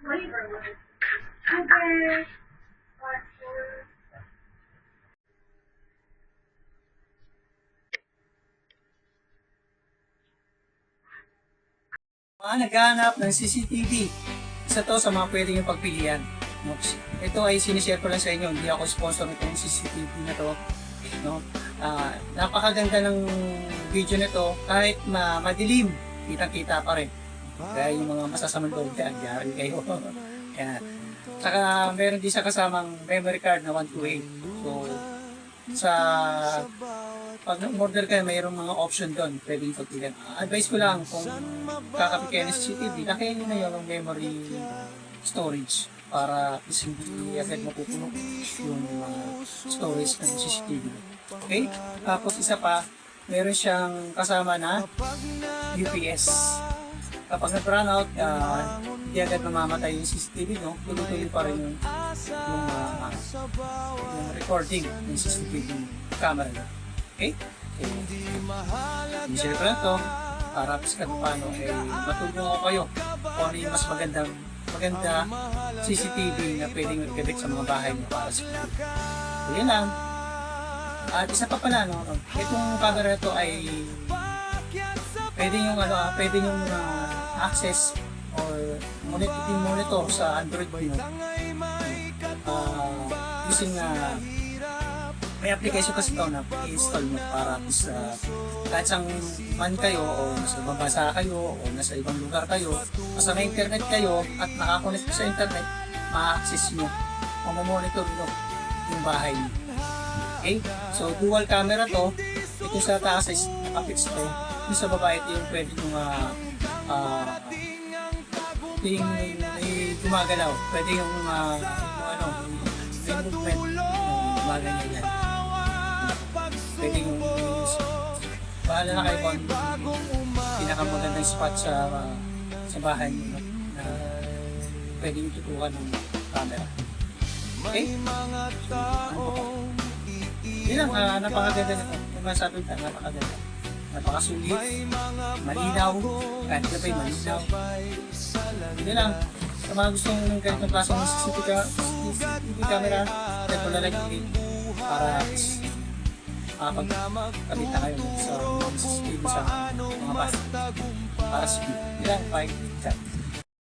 Mga naghahanap ng CCTV, isa to sa mga pwede nyo pagpilian. No? Ito ay sinishare ko lang sa inyo, hindi ako sponsor nitong CCTV na to. No? Napakaganda ng video nito, kahit madilim, kitang-kita pa rin. Kaya yung mga masasamang loob dyan, diyan kayo. Kaya, saka meron din sa kasamang memory card na 128. So, sa pag order kayo, mayroong mga option doon, pwede yung pagpilian. Advice ko lang, kung kakapit kayo ng CCTV, lakayin nyo na yung memory storage para hindi agad mapupuno yung storage ng CCTV. Okay? Tapos isa pa, meron siyang kasama na UPS. Kapag nag-run out, hindi agad mamamatay yung CCTV, no? Tuloy-tuloy pa rin yung recording ng CCTV camera. Okay? I-share ko lang ito para kahit paano matulungan ko kayo kung ano yung mas maganda CCTV na pwedeng ikabit sa mga bahay nyo para sa video. So yun lang. At isa pa pala, no? Itong camera ito ay pwede yung access or monitor sa Android nyo using may application kasi ito na i-install mo para sa kahit saan man kayo o nasa ibang bansa kayo o nasa ibang lugar kayo, basta may internet kayo at nakakonect sa internet, ma-access nyo o ma-monitor nyo yung bahay nyo. Okay? So dual camera to, ito sa taas ay nakapix to, yung sa baba ito yung pwede nyo yung gumagalaw, pwede yung yung movement gumagalaw yan. Pwede yung bahala na kayo kung pinakamagandang spot sa bahay nyo na pwede yung tutukan ng camera. Okay? Yun lang, napakaganda nito. Yung masabi ko, napakaganda. Napakasulit, malinaw, kahit gabay malinaw. Yun lang, sa mga gusto ng ganitong klaseng CCTV camera, ito lalagay ulit para makapagkabit na kayo sa CCTV sa mga bus para sa video. Yun lang, bye. Chat.